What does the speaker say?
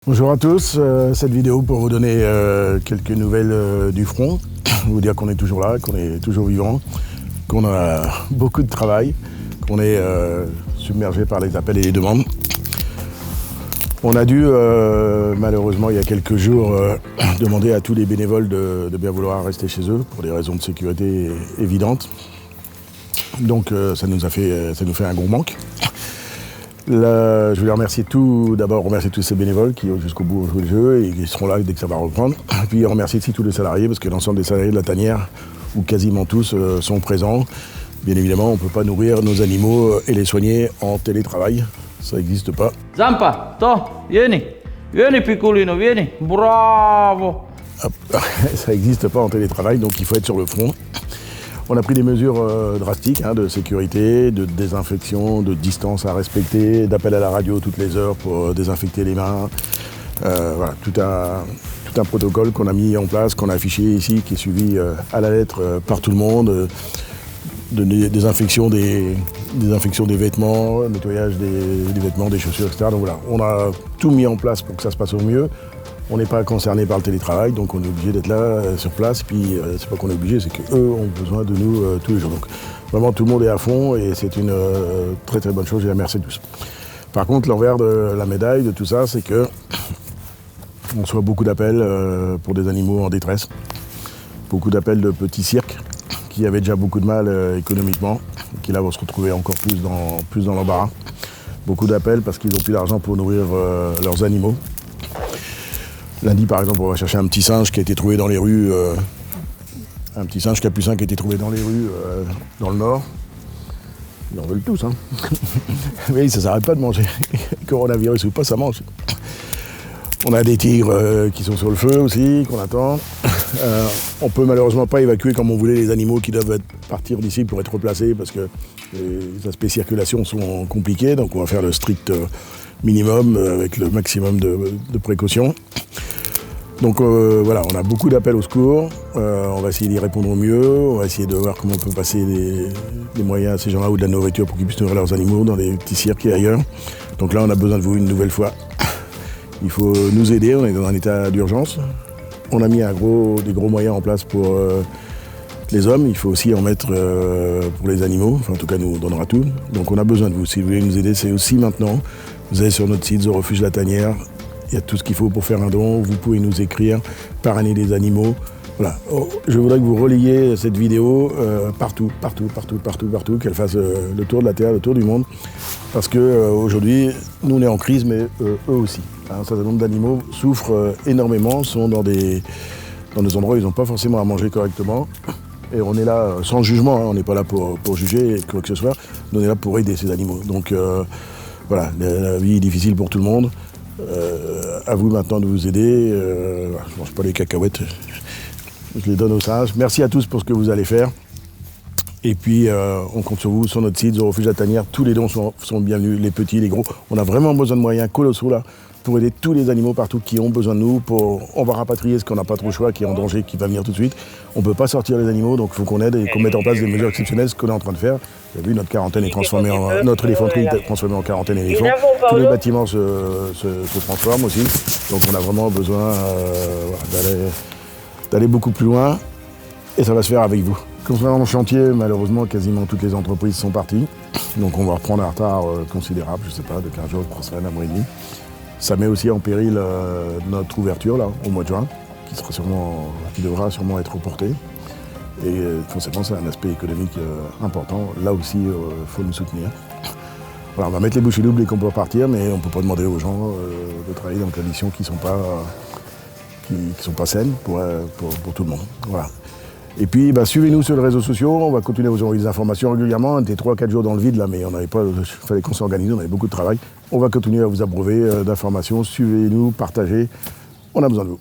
Bonjour à tous, cette vidéo pour vous donner quelques nouvelles du front, vous dire qu'on est toujours là, qu'on est toujours vivant, qu'on a beaucoup de travail, qu'on est submergé par les appels et les demandes. On a dû malheureusement il y a quelques jours demander à tous les bénévoles de bien vouloir rester chez eux pour des raisons de sécurité évidentes. Donc ça nous fait un gros manque. Je voulais remercier tout d'abord remercier tous ces bénévoles qui jusqu'au bout ont joué le jeu et qui seront là dès que ça va reprendre. Et puis remercier aussi tous les salariés parce que l'ensemble des salariés de la tanière, ou quasiment tous, sont présents. Bien évidemment, on ne peut pas nourrir nos animaux et les soigner en télétravail, ça n'existe pas. Zampa, to, vieni, piccolino, vieni, bravo. Ça n'existe pas en télétravail, donc il faut être sur le front. On a pris des mesures drastiques de sécurité, de désinfection, de distance à respecter, d'appel à la radio toutes les heures pour désinfecter les mains. Voilà, tout un protocole qu'on a mis en place, qu'on a affiché ici, qui est suivi à la lettre par tout le monde. De désinfection des vêtements, nettoyage des vêtements, des chaussures, etc. Donc voilà, on a tout mis en place pour que ça se passe au mieux. On n'est pas concerné par le télétravail, donc on est obligé d'être là sur place. Puis c'est pas qu'on est obligé, c'est qu'eux ont besoin de nous tous les jours. Donc vraiment tout le monde est à fond et c'est une très très bonne chose. Je les remercie tous. Par contre, l'envers de la médaille de tout ça, c'est que on reçoit beaucoup d'appels pour des animaux en détresse, beaucoup d'appels de petits cirques qui avaient déjà beaucoup de mal économiquement, qui là vont se retrouver encore plus dans l'embarras. Beaucoup d'appels parce qu'ils n'ont plus d'argent pour nourrir leurs animaux. Lundi, par exemple, on va chercher un petit singe qui a été trouvé dans les rues, un petit singe capucin qui a été trouvé dans les rues dans le nord. Ils en veulent tous, hein. Oui, ça ne s'arrête pas de manger. Coronavirus ou pas, ça mange. On a des tigres qui sont sur le feu aussi, qu'on attend. On peut malheureusement pas évacuer comme on voulait les animaux qui doivent partir d'ici pour être replacés parce que les aspects circulation sont compliqués, donc on va faire le strict minimum avec le maximum de précautions. Donc voilà, on a beaucoup d'appels au secours, on va essayer d'y répondre au mieux, on va essayer de voir comment on peut passer des moyens à ces gens-là ou de la nourriture pour qu'ils puissent nourrir leurs animaux dans des petits cirques et ailleurs. Donc là, on a besoin de vous une nouvelle fois. Il faut nous aider, on est dans un état d'urgence. On a mis des gros moyens en place pour les hommes, il faut aussi en mettre pour les animaux, enfin en tout cas nous on donnera tout. Donc on a besoin de vous, si vous voulez nous aider, c'est aussi maintenant. Vous allez sur notre site, The Refuge La Tanière, il y a tout ce qu'il faut pour faire un don, vous pouvez nous écrire, parrainer des animaux. Voilà. Je voudrais que vous relayiez cette vidéo partout, qu'elle fasse le tour de la Terre, le tour du monde. Parce qu'aujourd'hui, nous on est en crise, mais eux aussi. Un certain nombre d'animaux souffrent énormément, sont dans des endroits où ils n'ont pas forcément à manger correctement. Et on est là sans jugement, on n'est pas là pour juger quoi que ce soit, on est là pour aider ces animaux. Donc voilà, la vie est difficile pour tout le monde. À vous maintenant de vous aider. Je ne mange pas les cacahuètes, je les donne aux singes. Merci à tous pour ce que vous allez faire. Et puis on compte sur vous, sur notre site, The Refuge La Tanière. Tous les dons sont bienvenus, les petits, les gros. On a vraiment besoin de moyens colossaux là pour aider tous les animaux partout qui ont besoin de nous. On va rapatrier ce qu'on n'a pas trop le choix, qui est en danger, qui va venir tout de suite. On ne peut pas sortir les animaux, donc il faut qu'on aide et qu'on mette en place des mesures exceptionnelles, ce qu'on est en train de faire. Vous avez vu, notre éléphanterie est transformée en quarantaine éléphant. Tous les bâtiments se transforment aussi. Donc on a vraiment besoin d'aller beaucoup plus loin. Et ça va se faire avec vous. Concernant le chantier, malheureusement, quasiment toutes les entreprises sont parties. Donc on va reprendre un retard considérable, je ne sais pas, de 15 jours, 3 semaines, un mois et demi. Ça met aussi en péril notre ouverture là, au mois de juin, qui devra sûrement être reportée. Et forcément, c'est un aspect économique important. Là aussi, il faut nous soutenir. Voilà, on va mettre les bouchées doubles dès qu'on peut partir, mais on ne peut pas demander aux gens de travailler dans des conditions qui ne sont pas saines pour tout le monde. Voilà. Et puis, suivez-nous sur les réseaux sociaux, on va continuer à vous envoyer des informations régulièrement. On était 3-4 jours dans le vide là, mais il fallait qu'on s'organise, on avait beaucoup de travail. On va continuer à vous abreuver d'informations, suivez-nous, partagez, on a besoin de vous.